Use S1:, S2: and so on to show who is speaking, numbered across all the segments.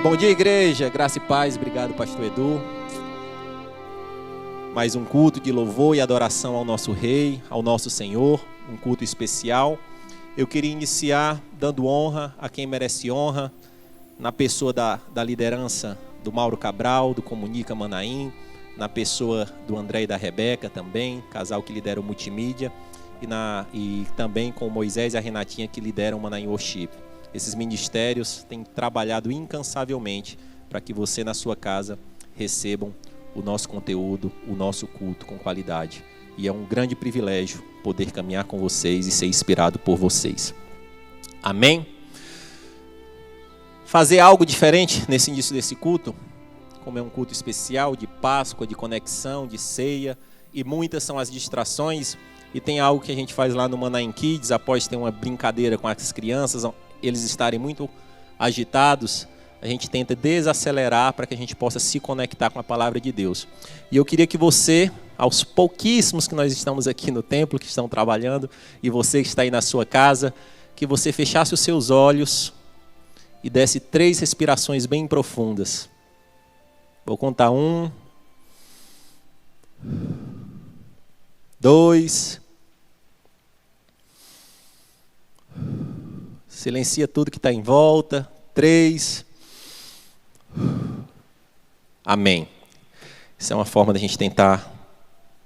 S1: Bom dia, igreja, graça e paz, obrigado, pastor Edu. Mais um culto de louvor e adoração ao nosso Rei, ao nosso Senhor, um culto especial. Eu queria iniciar dando honra a quem merece honra, na pessoa da liderança do Mauro Cabral, do Comunica Manaim, na pessoa do André e da Rebeca também, casal que lidera o multimídia, e também com o Moisés e a Renatinha que lideram o Manaim Worship. Esses ministérios têm trabalhado incansavelmente para que você na sua casa recebam o nosso conteúdo, o nosso culto com qualidade. E é um grande privilégio poder caminhar com vocês e ser inspirado por vocês. Amém? Fazer algo diferente nesse início desse culto, como é um culto especial de Páscoa, de conexão, de ceia, e muitas são as distrações, e tem algo que a gente faz lá no Manaim Kids, após ter uma brincadeira com as crianças, eles estarem muito agitados, a gente tenta desacelerar para que a gente possa se conectar com a palavra de Deus. E eu queria que você, aos pouquíssimos que nós estamos aqui no templo, que estão trabalhando, e você que está aí na sua casa, que você fechasse os seus olhos e desse 3 respirações bem profundas. Vou contar 1, 2. Silencia tudo que está em volta. 3. Amém. Essa é uma forma da gente tentar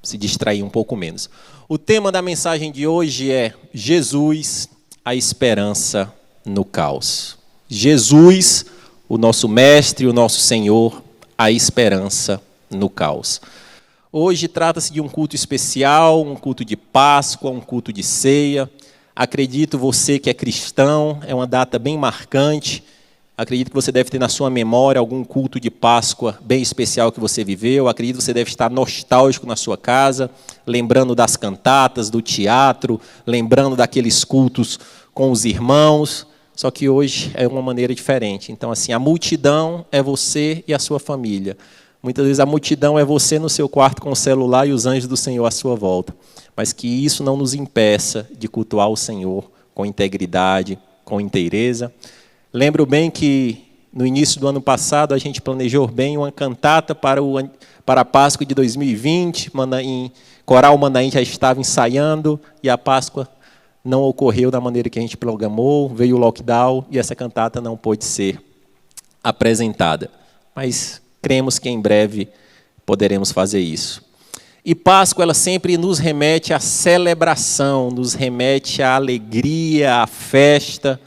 S1: se distrair um pouco menos. O tema da mensagem de hoje é Jesus, a esperança no caos. Jesus, o nosso mestre, o nosso Senhor, a esperança no caos. Hoje trata-se de um culto especial, um culto de Páscoa, um culto de ceia. Acredito você que é cristão, é uma data bem marcante. Acredito que você deve ter na sua memória algum culto de Páscoa bem especial que você viveu. Acredito que você deve estar nostálgico na sua casa, lembrando das cantatas, do teatro, lembrando daqueles cultos com os irmãos. Só que hoje é uma maneira diferente. Então, assim, a multidão é você e a sua família. Muitas vezes a multidão é você no seu quarto com o celular e os anjos do Senhor à sua volta. Mas que isso não nos impeça de cultuar o Senhor com integridade, com inteireza. Lembro bem que no início do ano passado a gente planejou bem uma cantata para a Páscoa de 2020. Coral Manaim já estava ensaiando e a Páscoa não ocorreu da maneira que a gente programou. Veio o lockdown e essa cantata não pôde ser apresentada. Mas cremos que em breve poderemos fazer isso. E Páscoa, ela sempre nos remete à celebração, nos remete à alegria, à festa.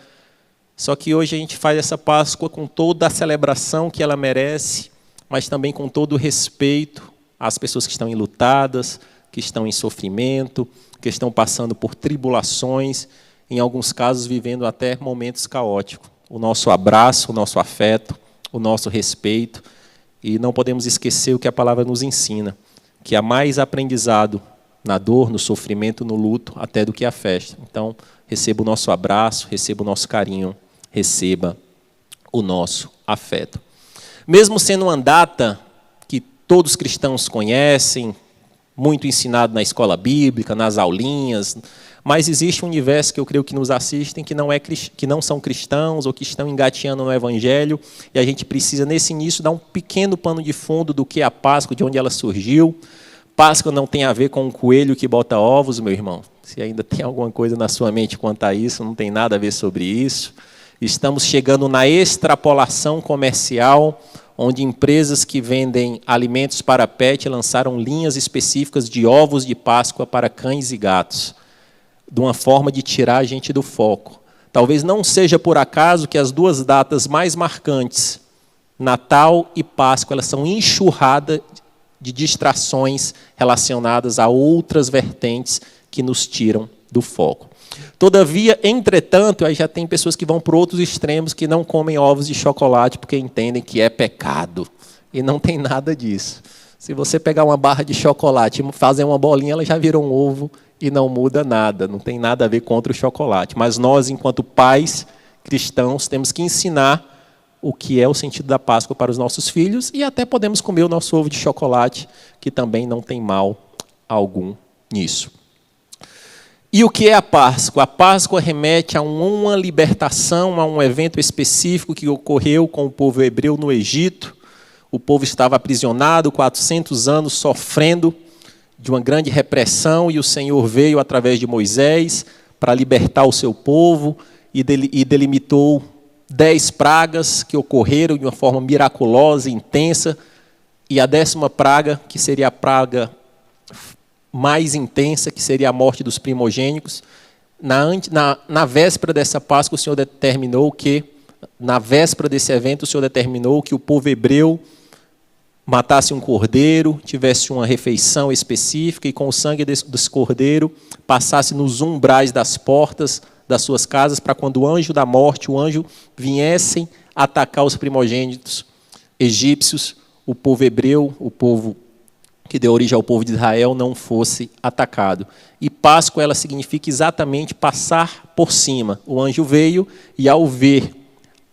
S1: Só que hoje a gente faz essa Páscoa com toda a celebração que ela merece, mas também com todo o respeito às pessoas que estão enlutadas, que estão em sofrimento, que estão passando por tribulações, em alguns casos vivendo até momentos caóticos. O nosso abraço, o nosso afeto, o nosso respeito. E não podemos esquecer o que a palavra nos ensina, que há mais aprendizado na dor, no sofrimento, no luto, até do que a festa. Então, receba o nosso abraço, receba o nosso carinho, receba o nosso afeto. Mesmo sendo uma data que todos os cristãos conhecem, muito ensinado na escola bíblica, nas aulinhas, mas existe um universo que eu creio que nos assistem que não são cristãos ou que estão engateando no Evangelho, e a gente precisa, nesse início, dar um pequeno pano de fundo do que é a Páscoa, de onde ela surgiu. Páscoa não tem a ver com um coelho que bota ovos, meu irmão. Se ainda tem alguma coisa na sua mente quanto a isso, não tem nada a ver sobre isso. Estamos chegando na extrapolação comercial, onde empresas que vendem alimentos para pet lançaram linhas específicas de ovos de Páscoa para cães e gatos, de uma forma de tirar a gente do foco. Talvez não seja por acaso que as 2 datas mais marcantes, Natal e Páscoa, elas são enxurradas de distrações relacionadas a outras vertentes que nos tiram do foco. Todavia, entretanto, aí já tem pessoas que vão para outros extremos que não comem ovos de chocolate porque entendem que é pecado. E não tem nada disso. Se você pegar uma barra de chocolate e fazer uma bolinha, ela já virou um ovo e não muda nada. Não tem nada a ver contra o chocolate. Mas nós, enquanto pais cristãos, temos que ensinar o que é o sentido da Páscoa para os nossos filhos e até podemos comer o nosso ovo de chocolate, que também não tem mal algum nisso. E o que é a Páscoa? A Páscoa remete a uma libertação, a um evento específico que ocorreu com o povo hebreu no Egito. O povo estava aprisionado, 400 anos, sofrendo de uma grande repressão, e o Senhor veio através de Moisés para libertar o seu povo e delimitou 10 pragas que ocorreram de uma forma miraculosa, intensa, e a 10ª praga, que seria a praga mais intensa, que seria a morte dos primogênitos. Na véspera dessa Páscoa, o Senhor determinou que, na véspera desse evento, o Senhor determinou que o povo hebreu matasse um cordeiro, tivesse uma refeição específica e com o sangue desse cordeiro passasse nos umbrais das portas das suas casas, para quando o anjo da morte, o anjo, viessem atacar os primogênitos egípcios, o povo hebreu, o povo que deu origem ao povo de Israel, não fosse atacado. E Páscoa, ela significa exatamente passar por cima. O anjo veio e, ao ver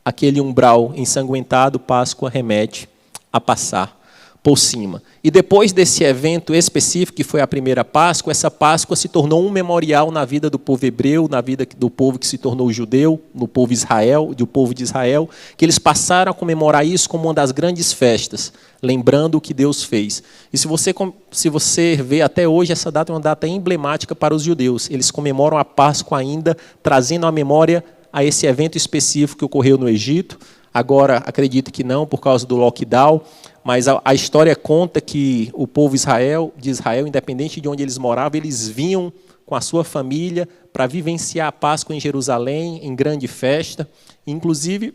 S1: aquele umbral ensanguentado, Páscoa remete a passar por cima. E depois desse evento específico, que foi a primeira Páscoa, essa Páscoa se tornou um memorial na vida do povo hebreu, na vida do povo que se tornou judeu, no povo Israel, do povo de Israel, que eles passaram a comemorar isso como uma das grandes festas, lembrando o que Deus fez. E se você vê até hoje, essa data é uma data emblemática para os judeus. Eles comemoram a Páscoa ainda, trazendo à memória a esse evento específico que ocorreu no Egito. Agora, acredito que não, por causa do lockdown, mas a história conta que o povo de Israel, independente de onde eles moravam, eles vinham com a sua família para vivenciar a Páscoa em Jerusalém, em grande festa. Inclusive,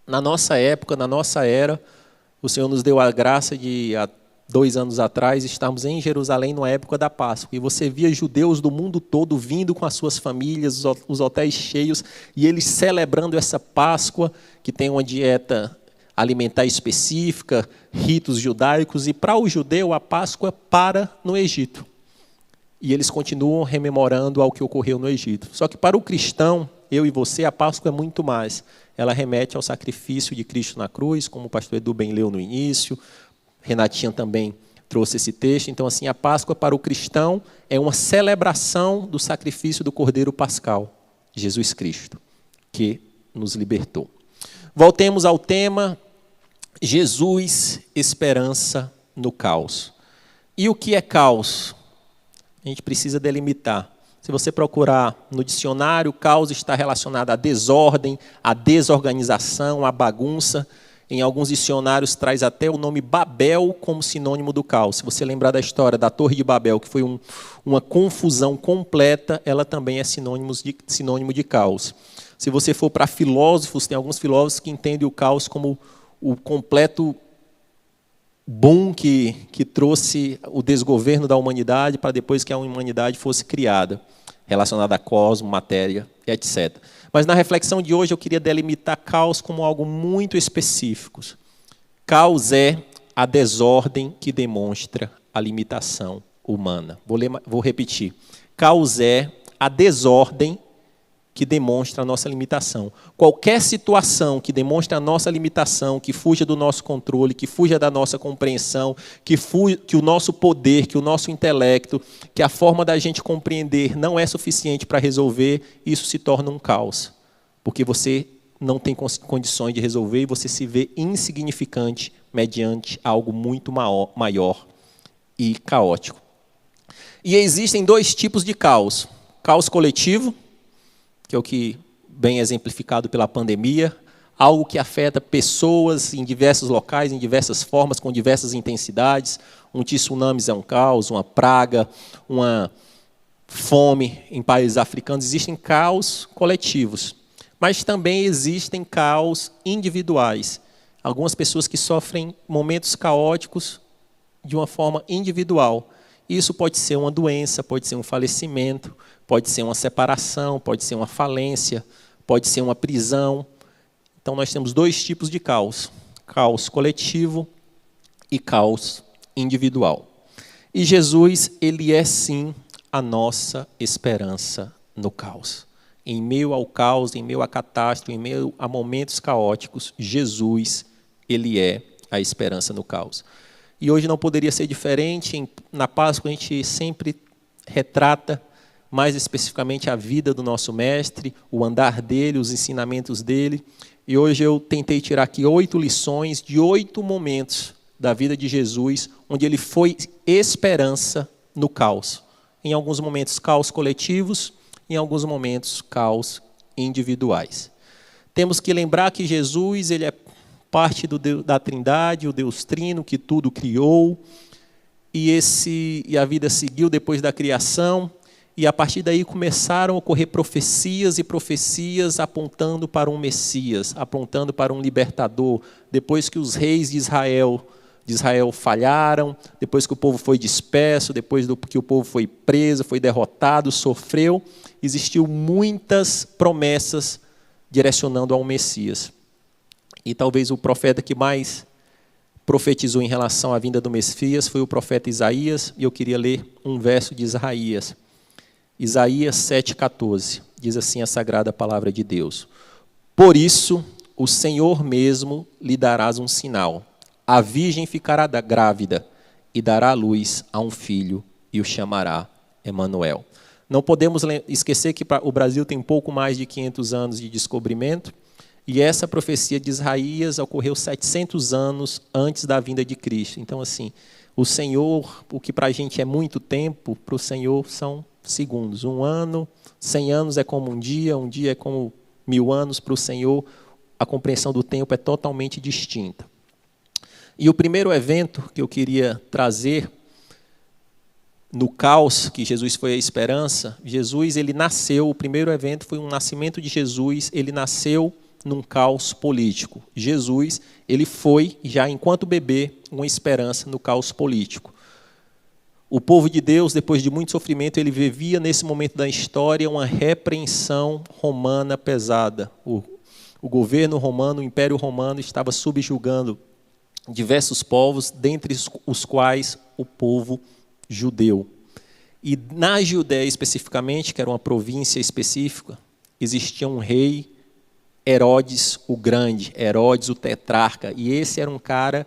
S1: na nossa época, na nossa era, o Senhor nos deu a graça de, há 2 anos atrás, estarmos em Jerusalém na época da Páscoa. E você via judeus do mundo todo vindo com as suas famílias, os hotéis cheios, e eles celebrando essa Páscoa, que tem uma dieta alimentar específica, ritos judaicos, e para o judeu a Páscoa para no Egito. E eles continuam rememorando ao que ocorreu no Egito. Só que para o cristão, eu e você, a Páscoa é muito mais. Ela remete ao sacrifício de Cristo na cruz, como o pastor Edu bem leu no início, Renatinha também trouxe esse texto. Então, assim, a Páscoa para o cristão é uma celebração do sacrifício do Cordeiro Pascal, Jesus Cristo, que nos libertou. Voltemos ao tema, Jesus, esperança no caos. E o que é caos? A gente precisa delimitar. Se você procurar no dicionário, caos está relacionado à desordem, à desorganização, à bagunça. Em alguns dicionários traz até o nome Babel como sinônimo do caos. Se você lembrar da história da Torre de Babel, que foi uma confusão completa, ela também é sinônimo de caos. Se você for para filósofos, tem alguns filósofos que entendem o caos como o completo boom que trouxe o desgoverno da humanidade para depois que a humanidade fosse criada, relacionada a cosmos, matéria, etc. Mas na reflexão de hoje eu queria delimitar caos como algo muito específico. Caos é a desordem que demonstra a limitação humana. Vou repetir. Caos é a desordem que demonstra a nossa limitação. Qualquer situação que demonstre a nossa limitação, que fuja do nosso controle, que fuja da nossa compreensão, que o nosso poder, que o nosso intelecto, que a forma da gente compreender não é suficiente para resolver, isso se torna um caos. Porque você não tem condições de resolver e você se vê insignificante mediante algo muito maior e caótico. E existem 2 tipos de caos. Caos coletivo, que é o que bem exemplificado pela pandemia, algo que afeta pessoas em diversos locais, em diversas formas, com diversas intensidades. Um tsunami é um caos, uma praga, uma fome em países africanos. Existem caos coletivos, mas também existem caos individuais. Algumas pessoas que sofrem momentos caóticos de uma forma individual. Isso pode ser uma doença, pode ser um falecimento, pode ser uma separação, pode ser uma falência, pode ser uma prisão. Então, nós temos 2 tipos de caos. Caos coletivo e caos individual. E Jesus, ele é sim a nossa esperança no caos. Em meio ao caos, em meio à catástrofe, em meio a momentos caóticos, Jesus, ele é a esperança no caos. E hoje não poderia ser diferente. Na Páscoa a gente sempre retrata mais especificamente a vida do nosso mestre, o andar dele, os ensinamentos dele. E hoje eu tentei tirar aqui 8 lições de 8 momentos da vida de Jesus, onde ele foi esperança no caos. Em alguns momentos, caos coletivos, em alguns momentos, caos individuais. Temos que lembrar que Jesus ele é parte da Trindade, o Deus Trino, que tudo criou, e a vida seguiu depois da criação, e a partir daí começaram a ocorrer profecias e profecias apontando para um Messias, apontando para um libertador, depois que os reis de Israel falharam, depois que o povo foi disperso, depois que o povo foi preso, foi derrotado, sofreu, existiu muitas promessas direcionando a um Messias. E talvez o profeta que mais profetizou em relação à vinda do Messias foi o profeta Isaías, e eu queria ler um verso de Isaías. Isaías 7,14, diz assim a sagrada palavra de Deus: Por isso, o Senhor mesmo lhe darás um sinal. A virgem ficará grávida e dará à luz a um filho e o chamará Emanuel. Não podemos esquecer que o Brasil tem pouco mais de 500 anos de descobrimento, e essa profecia de Isaías ocorreu 700 anos antes da vinda de Cristo. Então, assim, o Senhor, o que para a gente é muito tempo, para o Senhor são segundos. 1 ano, 100 anos é como um dia é como 1000 anos. Para o Senhor, a compreensão do tempo é totalmente distinta. E o primeiro evento que eu queria trazer, no caos que Jesus foi a esperança, Jesus ele nasceu, o primeiro evento foi um nascimento de Jesus, ele nasceu num caos político. Jesus, ele foi, já enquanto bebê, uma esperança no caos político. O povo de Deus, depois de muito sofrimento, ele vivia nesse momento da história uma repreensão romana pesada. O governo romano, o Império Romano, estava subjugando diversos povos, dentre os quais o povo judeu. E na Judéia especificamente, que era uma província específica, existia um rei, Herodes o Grande, Herodes o tetrarca, e esse era um cara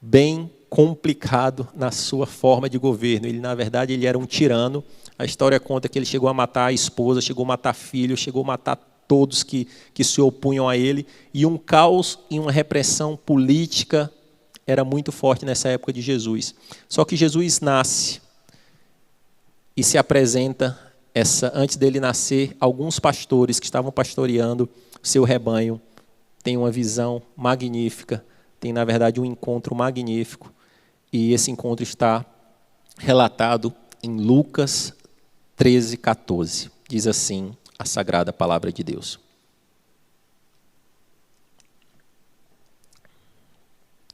S1: bem complicado na sua forma de governo. Ele, na verdade, ele era um tirano. A história conta que ele chegou a matar a esposa, chegou a matar filho, chegou a matar todos que se opunham a ele, e um caos e uma repressão política era muito forte nessa época de Jesus. Só que Jesus nasce e se apresenta, antes dele nascer, alguns pastores que estavam pastoreando seu rebanho têm uma visão magnífica, tem, na verdade, um encontro magnífico, e esse encontro está relatado em Lucas 13,14. Diz assim a sagrada palavra de Deus.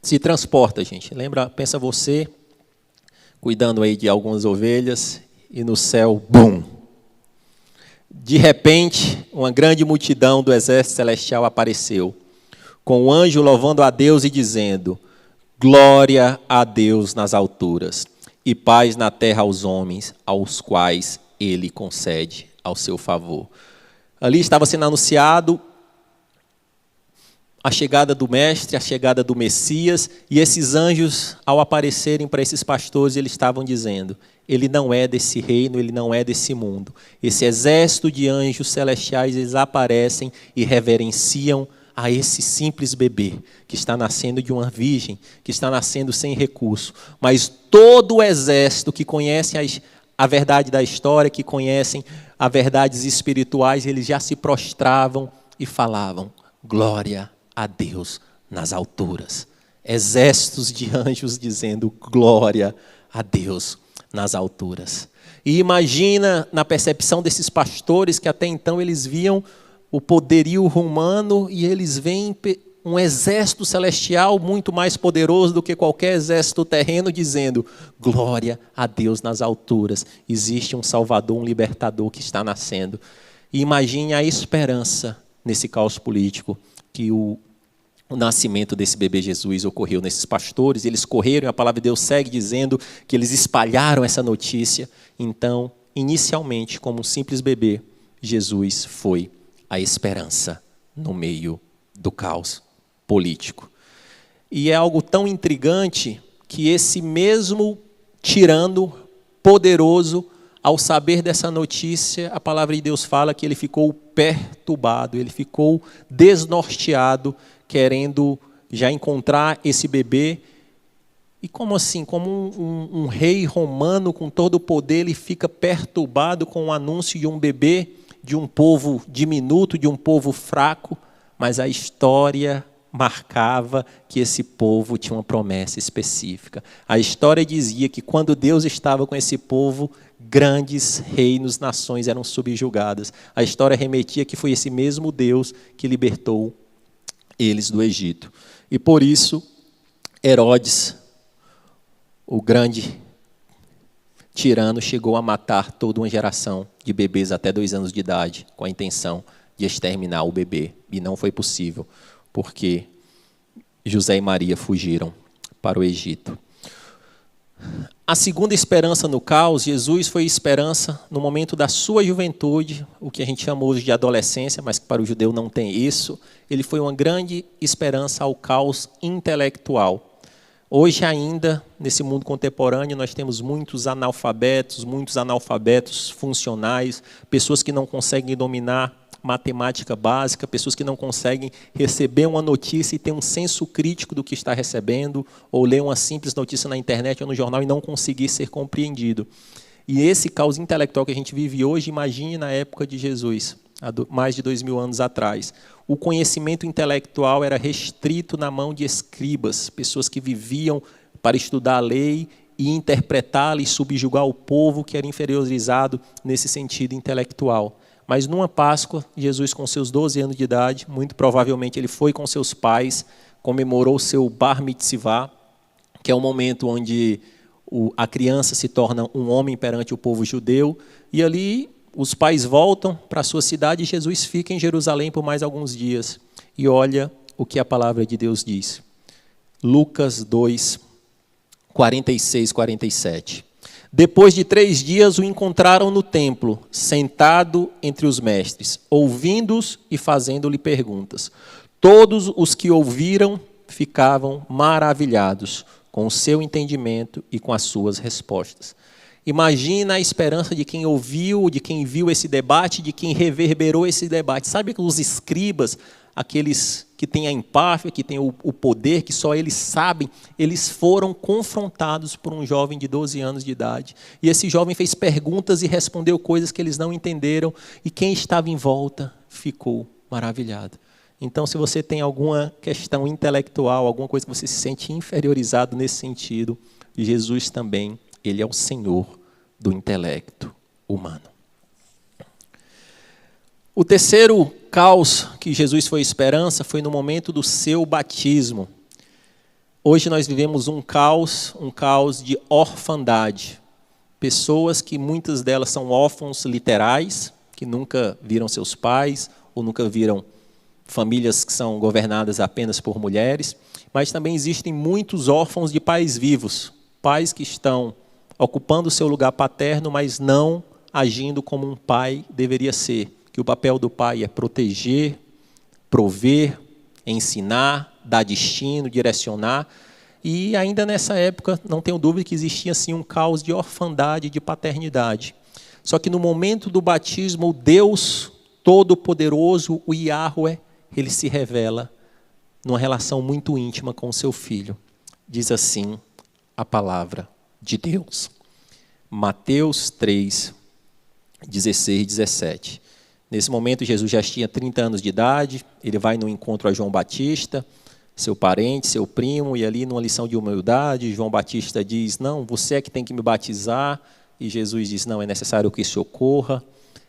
S1: Se transporta, gente. Lembra, pensa você, cuidando aí de algumas ovelhas, e no céu, bum! De repente, uma grande multidão do exército celestial apareceu, com o anjo louvando a Deus e dizendo: Glória a Deus nas alturas, e paz na terra aos homens, aos quais ele concede ao seu favor. Ali estava sendo anunciado a chegada do Mestre, a chegada do Messias, e esses anjos, ao aparecerem para esses pastores, eles estavam dizendo: ele não é desse reino, ele não é desse mundo. Esse exército de anjos celestiais, eles aparecem e reverenciam a esse simples bebê, que está nascendo de uma virgem, que está nascendo sem recurso. Mas todo o exército que conhece a verdade da história, que conhecem as verdades espirituais, eles já se prostravam e falavam: glória a Deus nas alturas. Exércitos de anjos dizendo glória a Deus nas alturas. E imagina na percepção desses pastores que até então eles viam o poderio romano e eles veem um exército celestial muito mais poderoso do que qualquer exército terreno dizendo glória a Deus nas alturas. Existe um Salvador, um libertador que está nascendo. E imagine a esperança nesse caos político que o nascimento desse bebê Jesus ocorreu nesses pastores. Eles correram, e a palavra de Deus segue dizendo que eles espalharam essa notícia. Então, inicialmente, como um simples bebê, Jesus foi a esperança no meio do caos político. E é algo tão intrigante que esse mesmo tirano poderoso, ao saber dessa notícia, a palavra de Deus fala que ele ficou perturbado, ele ficou desnorteado, querendo já encontrar esse bebê. E como assim? Como um rei romano com todo o poder, ele fica perturbado com o anúncio de um bebê, de um povo diminuto, de um povo fraco, mas a história marcava que esse povo tinha uma promessa específica. A história dizia que quando Deus estava com esse povo, grandes reinos, nações eram subjugadas. A história remetia que foi esse mesmo Deus que libertou eles do Egito. E por isso, Herodes, o grande tirano, chegou a matar toda uma geração de bebês até 2 anos de idade, com a intenção de exterminar o bebê. E não foi possível, porque José e Maria fugiram para o Egito. A segunda esperança no caos, Jesus foi esperança no momento da sua juventude, o que a gente chama hoje de adolescência, mas que para o judeu não tem isso. Ele foi uma grande esperança ao caos intelectual. Hoje ainda, nesse mundo contemporâneo, nós temos muitos analfabetos funcionais, pessoas que não conseguem dominar matemática básica, pessoas que não conseguem receber uma notícia e ter um senso crítico do que está recebendo, ou ler uma simples notícia na internet ou no jornal e não conseguir ser compreendido. E esse caos intelectual que a gente vive hoje, imagine na época de Jesus, há mais de 2000 anos atrás. O conhecimento intelectual era restrito na mão de escribas, pessoas que viviam para estudar a lei e interpretá-la e subjugar o povo que era inferiorizado nesse sentido intelectual. Mas numa Páscoa, Jesus com seus 12 anos de idade, muito provavelmente ele foi com seus pais, comemorou seu Bar Mitzvah, que é o momento onde a criança se torna um homem perante o povo judeu, e ali os pais voltam para a sua cidade e Jesus fica em Jerusalém por mais alguns dias. E olha o que a palavra de Deus diz. Lucas 2, 46, 47. Depois de 3 dias o encontraram no templo, sentado entre os mestres, ouvindo-os e fazendo-lhe perguntas. Todos os que ouviram ficavam maravilhados com o seu entendimento e com as suas respostas. Imagina a esperança de quem ouviu, de quem viu esse debate, de quem reverberou esse debate. Sabe que os escribas, aqueles que têm a empáfia, que têm o poder, que só eles sabem, eles foram confrontados por um jovem de 12 anos de idade. E esse jovem fez perguntas e respondeu coisas que eles não entenderam, e quem estava em volta ficou maravilhado. Então, se você tem alguma questão intelectual, alguma coisa que você se sente inferiorizado nesse sentido, Jesus também, ele é o Senhor do intelecto humano. O terceiro caos que Jesus foi esperança foi no momento do seu batismo. Hoje nós vivemos um caos de orfandade. Pessoas que muitas delas são órfãos literais, que nunca viram seus pais, ou nunca viram famílias que são governadas apenas por mulheres, mas também existem muitos órfãos de pais vivos, pais que estão ocupando o seu lugar paterno, mas não agindo como um pai deveria ser. Que o papel do pai é proteger, prover, ensinar, dar destino, direcionar. E ainda nessa época, não tenho dúvida que existia assim, um caos de orfandade, de paternidade. Só que no momento do batismo, o Deus Todo-Poderoso, o Yahweh, ele se revela numa relação muito íntima com o seu filho. Diz assim a palavra de Deus. Mateus 3, 16 e 17. Nesse momento, Jesus já tinha 30 anos de idade, ele vai no encontro a João Batista, seu parente, seu primo, e ali numa lição de humildade, João Batista diz, não, você é que tem que me batizar, e Jesus diz, não, é necessário que isso ocorra,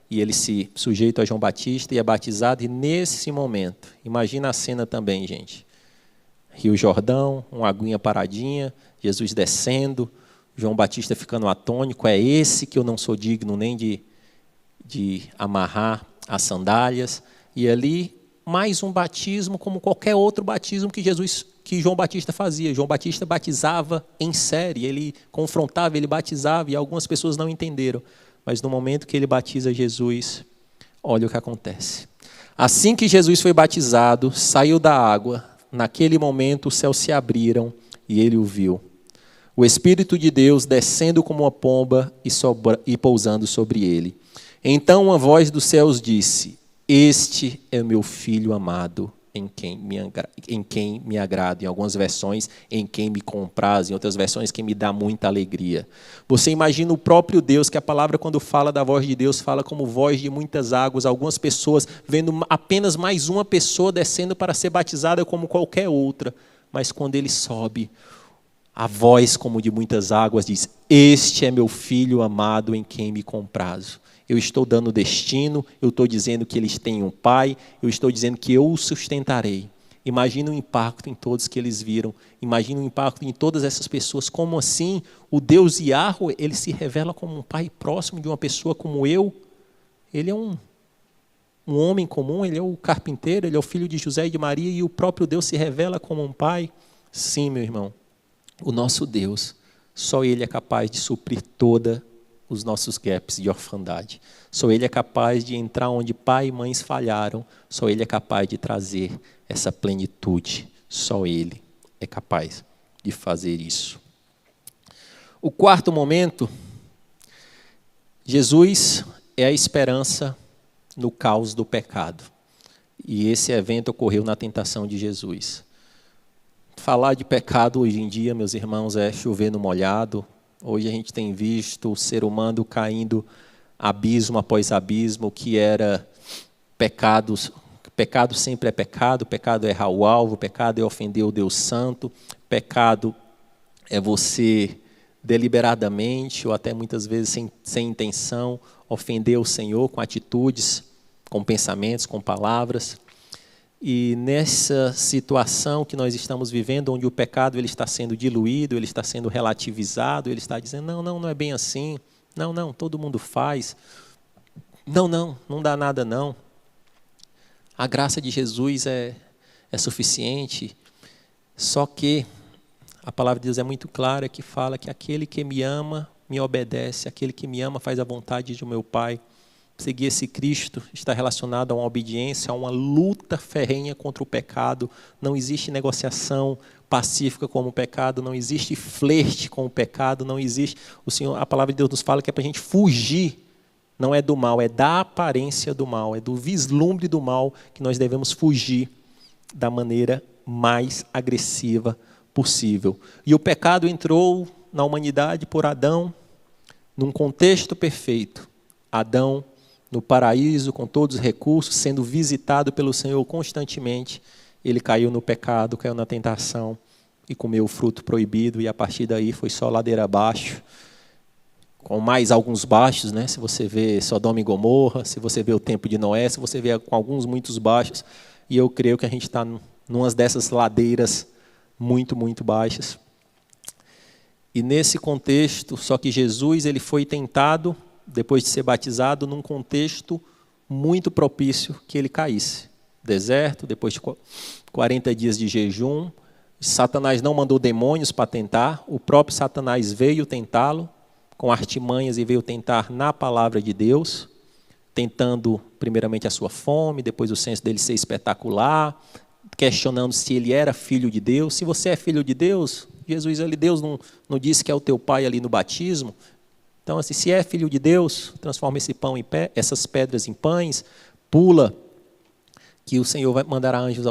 S1: e ele se sujeita a João Batista e é batizado, e nesse momento, imagina a cena também, gente, Rio Jordão, uma aguinha paradinha, Jesus descendo, João Batista ficando atônico, é esse que eu não sou digno nem de amarrar as sandálias, e ali mais um batismo como qualquer outro batismo que João Batista fazia. João Batista batizava em série, ele confrontava, ele batizava, e algumas pessoas não entenderam. Mas no momento que ele batiza Jesus, olha o que acontece. Assim que Jesus foi batizado, saiu da água, naquele momento os céus se abriram e ele o viu. o Espírito de Deus descendo como uma pomba e pousando sobre ele. Então uma voz dos céus disse: Este é o meu Filho amado, em quem me agrado. Em algumas versões, em quem me compraz. Em outras versões, quem me dá muita alegria. Você imagina o próprio Deus, que a palavra, quando fala da voz de Deus, fala como voz de muitas águas. Algumas pessoas vendo apenas mais uma pessoa descendo para ser batizada como qualquer outra. Mas quando ele sobe, a voz como de muitas águas diz: Este é meu Filho amado, em quem me comprazo. Eu estou dando destino, eu estou dizendo que eles têm um pai, eu estou dizendo que eu o sustentarei. Imagina o impacto em todos que eles viram, imagina o impacto em todas essas pessoas. Como assim o Deus Yahweh, ele se revela como um pai próximo de uma pessoa como eu? Ele é um homem comum, ele é o carpinteiro, ele é o filho de José e de Maria, e o próprio Deus se revela como um pai? Sim, meu irmão, o nosso Deus, só ele é capaz de suprir toda os nossos gaps de orfandade. Só ele é capaz de entrar onde pai e mães falharam. Só ele é capaz de trazer essa plenitude. Só ele é capaz de fazer isso. O quarto momento, Jesus é a esperança no caos do pecado. E esse evento ocorreu na tentação de Jesus. Falar de pecado hoje em dia, meus irmãos, é chover no molhado. Hoje a gente tem visto o ser humano caindo abismo após abismo, que era pecado sempre é pecado errar o alvo, pecado é ofender o Deus Santo, pecado é você deliberadamente, ou até muitas vezes sem intenção, ofender o Senhor com atitudes, com pensamentos, com palavras. E nessa situação que nós estamos vivendo, onde o pecado ele está sendo diluído, ele está sendo relativizado, ele está dizendo, não é bem assim, não, todo mundo faz, não dá nada não. A graça de Jesus é suficiente, só que a palavra de Deus é muito clara, que fala que aquele que me ama, me obedece, aquele que me ama faz a vontade de meu Pai. Seguir esse Cristo está relacionado a uma obediência, a uma luta ferrenha contra o pecado. Não existe negociação pacífica com o pecado, não existe flerte com o pecado, não existe. A palavra de Deus nos fala que é para a gente fugir, não é do mal, é da aparência do mal, é do vislumbre do mal que nós devemos fugir da maneira mais agressiva possível. E o pecado entrou na humanidade por Adão, num contexto perfeito. Adão, no paraíso, com todos os recursos, sendo visitado pelo Senhor constantemente, ele caiu no pecado, caiu na tentação e comeu o fruto proibido, e a partir daí foi só ladeira abaixo, com mais alguns baixos, né? Se você vê Sodoma e Gomorra, se você vê o tempo de Noé, se você vê com alguns muitos baixos, e eu creio que a gente está numa dessas ladeiras muito, muito baixas. E nesse contexto, só que Jesus ele foi tentado, depois de ser batizado, num contexto muito propício que ele caísse. Deserto, depois de 40 dias de jejum, Satanás não mandou demônios para tentar, o próprio Satanás veio tentá-lo, com artimanhas, e veio tentar na palavra de Deus, tentando primeiramente a sua fome, depois o senso dele ser espetacular, questionando se ele era filho de Deus. Se você é filho de Deus, Deus não disse que é o teu pai ali no batismo. Então, assim, se é filho de Deus, transforma esse pão essas pedras em pães, pula, que o Senhor vai mandar anjos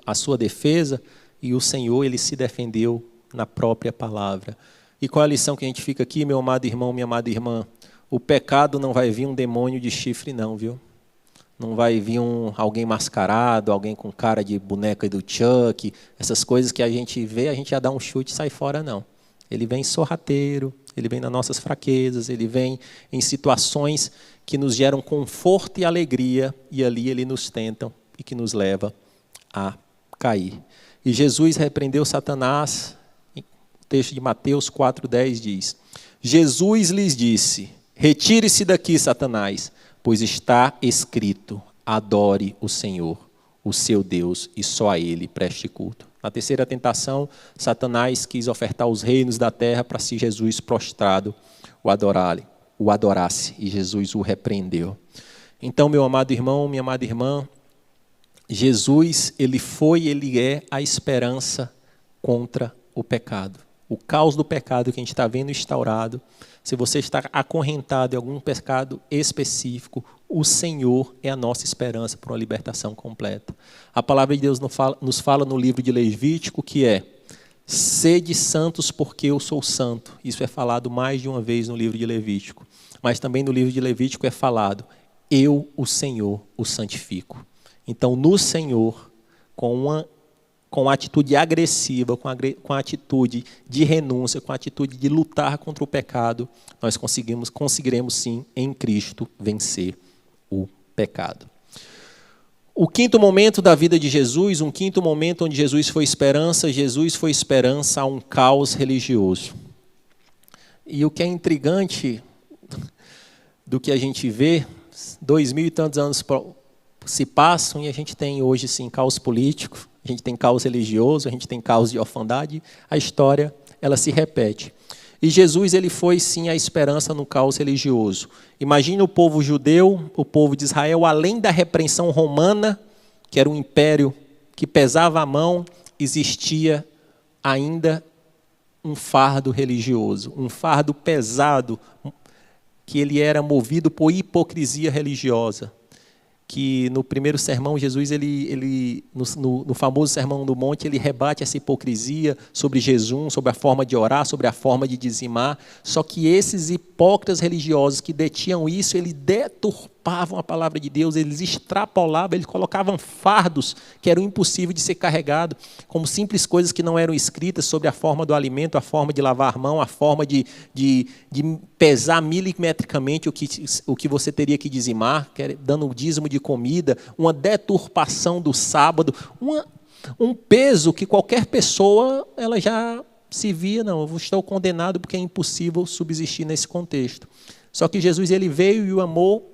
S1: à sua defesa, e o Senhor ele se defendeu na própria palavra. E qual é a lição que a gente fica aqui, meu amado irmão, minha amada irmã? O pecado não vai vir um demônio de chifre não, viu? Não vai vir alguém mascarado, alguém com cara de boneca do Chuck, essas coisas que a gente vê, a gente já dá um chute e sai fora, não. Ele vem sorrateiro, ele vem nas nossas fraquezas, ele vem em situações que nos geram conforto e alegria, e ali ele nos tenta e que nos leva a cair. E Jesus repreendeu Satanás, o texto de Mateus 4,10 diz, Jesus lhes disse, retire-se daqui, Satanás, pois está escrito, adore o Senhor, o seu Deus, e só a Ele preste culto. Na terceira tentação, Satanás quis ofertar os reinos da terra para se Jesus prostrado o adorasse, e Jesus o repreendeu. Então, meu amado irmão, minha amada irmã, Jesus, ele é a esperança contra o pecado. o caos do pecado que a gente está vendo instaurado, se você está acorrentado em algum pecado específico, o Senhor é a nossa esperança para uma libertação completa. A palavra de Deus nos fala no livro de Levítico que é: sede santos porque eu sou santo. Isso é falado mais de uma vez no livro de Levítico. Mas também no livro de Levítico é falado: eu, o Senhor, o santifico. Então, no Senhor, com a atitude agressiva, com a atitude de renúncia, com a atitude de lutar contra o pecado, nós conseguiremos sim, em Cristo, vencer o pecado. O quinto momento da vida de Jesus, um quinto momento onde Jesus foi esperança a um caos religioso. E o que é intrigante do que a gente vê, 2000 e tantos anos se passam e a gente tem hoje sim caos político, a gente tem caos religioso, a gente tem caos de orfandade, a história ela se repete. E Jesus ele foi sim a esperança no caos religioso. Imagine o povo judeu, o povo de Israel, além da repreensão romana, que era um império que pesava a mão, existia ainda um fardo religioso, um fardo pesado, que ele era movido por hipocrisia religiosa. Que no primeiro sermão, Jesus, no famoso Sermão do Monte, ele rebate essa hipocrisia sobre jejum, sobre a forma de orar, sobre a forma de dizimar. Só que esses hipócritas religiosos que detinham isso, eles deturpavam a palavra de Deus, eles extrapolavam, eles colocavam fardos que eram impossíveis de ser carregados, como simples coisas que não eram escritas sobre a forma do alimento, a forma de lavar a mão, a forma de pesar milimetricamente o que você teria que dizimar, dando um dízimo de comida, uma deturpação do sábado, um peso que qualquer pessoa ela já se via, não, eu estou condenado porque é impossível subsistir nesse contexto. Só que Jesus ele veio e o amou,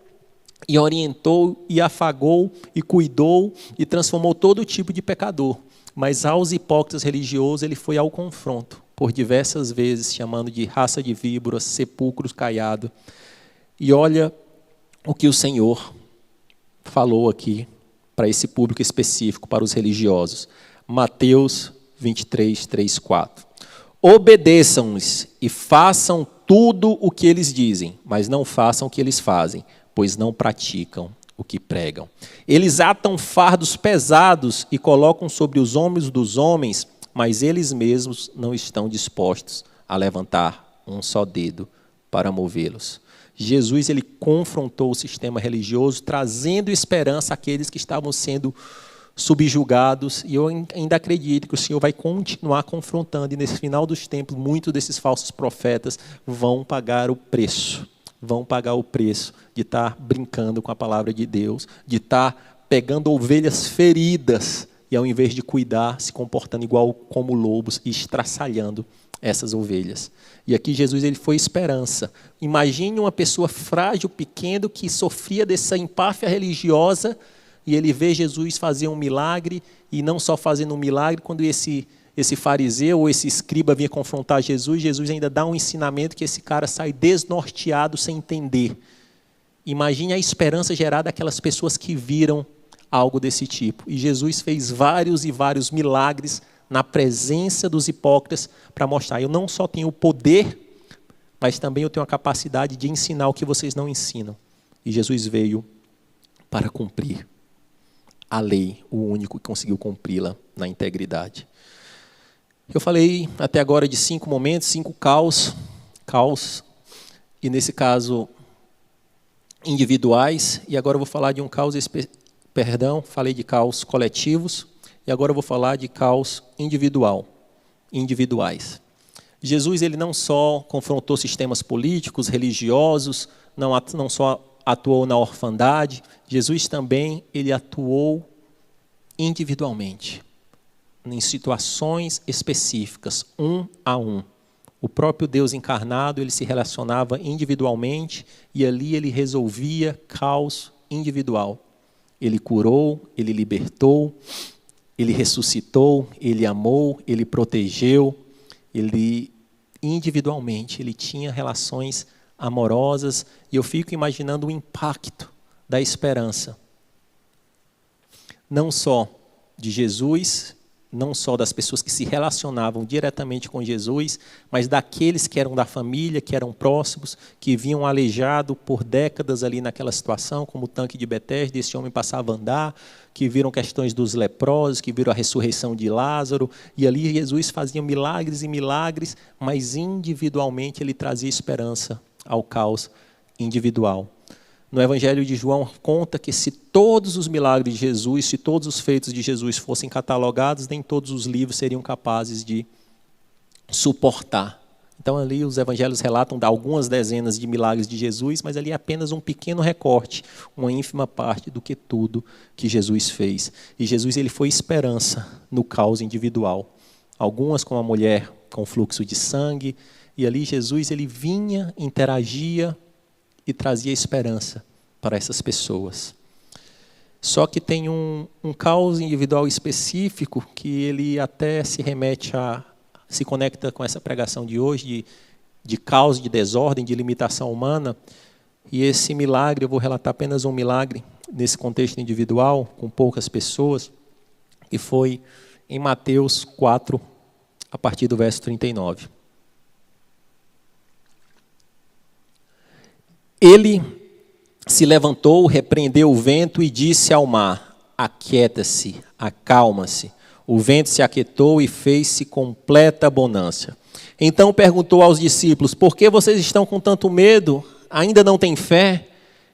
S1: e orientou, e afagou, e cuidou, e transformou todo tipo de pecador. Mas aos hipócritas religiosos ele foi ao confronto, por diversas vezes, chamando de raça de víboras, sepulcros caiados. E olha o que o Senhor falou aqui para esse público específico, para os religiosos. Mateus 23, 3, 4. Obedeçam-lhes e façam tudo o que eles dizem, mas não façam o que eles fazem, pois não praticam o que pregam. Eles atam fardos pesados e colocam sobre os ombros dos homens, mas eles mesmos não estão dispostos a levantar um só dedo para movê-los. Jesus ele confrontou o sistema religioso, trazendo esperança àqueles que estavam sendo subjugados, e eu ainda acredito que o Senhor vai continuar confrontando, e nesse final dos tempos, muitos desses falsos profetas vão pagar o preço de estar brincando com a palavra de Deus, de estar pegando ovelhas feridas, e ao invés de cuidar, se comportando igual como lobos e estraçalhando essas ovelhas. E aqui Jesus ele foi esperança. Imagine uma pessoa frágil, pequena, que sofria dessa empáfia religiosa, e ele vê Jesus fazer um milagre, e não só fazendo um milagre, quando esse fariseu ou esse escriba vinha confrontar Jesus, Jesus ainda dá um ensinamento que esse cara sai desnorteado sem entender. Imagine a esperança gerada daquelas pessoas que viram algo desse tipo. E Jesus fez vários e vários milagres na presença dos hipócritas para mostrar: eu não só tenho o poder, mas também eu tenho a capacidade de ensinar o que vocês não ensinam. E Jesus veio para cumprir a lei, o único que conseguiu cumpri-la na integridade. Eu falei até agora de 5 momentos, 5 caos, e nesse caso individuais, e agora eu vou falar de um caos, falei de caos coletivos, e agora eu vou falar de caos individuais. Jesus ele não só confrontou sistemas políticos, religiosos, não só atuou na orfandade, Jesus também ele atuou individualmente, em situações específicas, um a um. O próprio Deus encarnado, ele se relacionava individualmente e ali ele resolvia caos individual. Ele curou, ele libertou, ele ressuscitou, ele amou, ele protegeu, ele individualmente, ele tinha relações amorosas, e eu fico imaginando o impacto da esperança, não só de Jesus não só das pessoas que se relacionavam diretamente com Jesus, mas daqueles que eram da família, que eram próximos, que vinham aleijado por décadas ali naquela situação, como o tanque de Betesda, esse homem passava a andar, que viram questões dos leprosos, que viram a ressurreição de Lázaro, e ali Jesus fazia milagres e milagres, mas individualmente ele trazia esperança ao caos individual. No Evangelho de João conta que se todos os milagres de Jesus, se todos os feitos de Jesus fossem catalogados, nem todos os livros seriam capazes de suportar. Então ali os evangelhos relatam de algumas dezenas de milagres de Jesus, mas ali é apenas um pequeno recorte, uma ínfima parte do que tudo que Jesus fez. E Jesus ele foi esperança no caos individual. Algumas como a mulher com fluxo de sangue, e ali Jesus ele vinha, interagia, e trazia esperança para essas pessoas. Só que tem um caos individual específico que ele até se remete se conecta com essa pregação de hoje, de caos, de desordem, de limitação humana. E esse milagre, eu vou relatar apenas um milagre nesse contexto individual, com poucas pessoas, e foi em Mateus 4, a partir do verso 39. Ele se levantou, repreendeu o vento e disse ao mar: aquieta-se, acalma-se. O vento se aquietou e fez-se completa bonança. Então perguntou aos discípulos: por que vocês estão com tanto medo? Ainda não têm fé?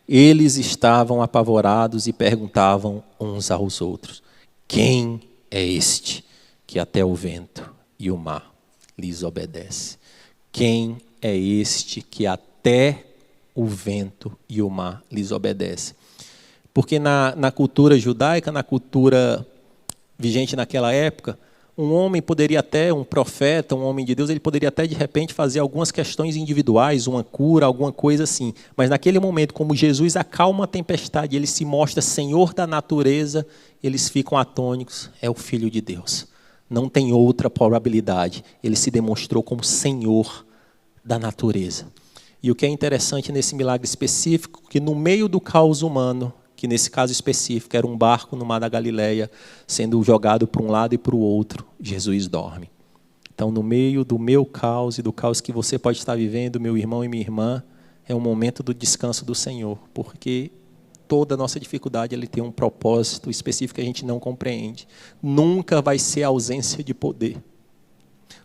S1: Eles estavam apavorados e perguntavam uns aos outros: quem é este que até o vento e o mar lhes obedece? Quem é este que até o vento e o mar lhes obedecem? Porque na cultura judaica, na cultura vigente naquela época, um homem poderia até, um profeta, um homem de Deus, ele poderia até de repente fazer algumas questões individuais, uma cura, alguma coisa assim. Mas naquele momento, como Jesus acalma a tempestade, ele se mostra Senhor da natureza, eles ficam atônitos, é o Filho de Deus. Não tem outra probabilidade. Ele se demonstrou como Senhor da natureza. E o que é interessante nesse milagre específico, que no meio do caos humano, que nesse caso específico era um barco no mar da Galileia, sendo jogado para um lado e para o outro, Jesus dorme. Então, no meio do meu caos e do caos que você pode estar vivendo, meu irmão e minha irmã, é o momento do descanso do Senhor, porque toda a nossa dificuldade ele tem um propósito específico que a gente não compreende. Nunca vai ser a ausência de poder.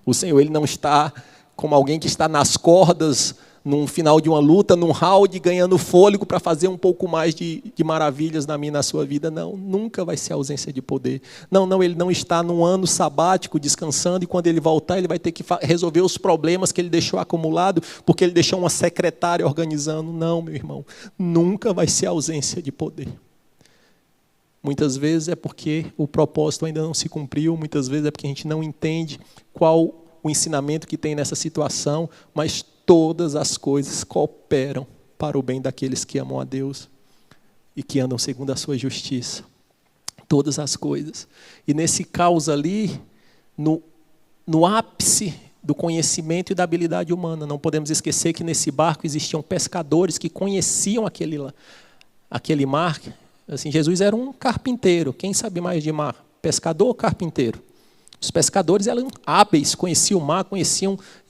S1: O Senhor ele não está como alguém que está nas cordas, num final de uma luta, num round, ganhando fôlego para fazer um pouco mais de maravilhas na minha e na sua vida. Não, nunca vai ser ausência de poder. Não, ele não está num ano sabático descansando e quando ele voltar ele vai ter que resolver os problemas que ele deixou acumulado porque ele deixou uma secretária organizando. Não, meu irmão, nunca vai ser ausência de poder. Muitas vezes é porque o propósito ainda não se cumpriu, muitas vezes é porque a gente não entende qual o ensinamento que tem nessa situação, mas todas as coisas cooperam para o bem daqueles que amam a Deus e que andam segundo a sua justiça. Todas as coisas. E nesse caos ali, no ápice do conhecimento e da habilidade humana, não podemos esquecer que nesse barco existiam pescadores que conheciam aquele mar. Assim, Jesus era um carpinteiro. Quem sabe mais de mar? Pescador ou carpinteiro? Os pescadores eram hábeis, conheciam o mar,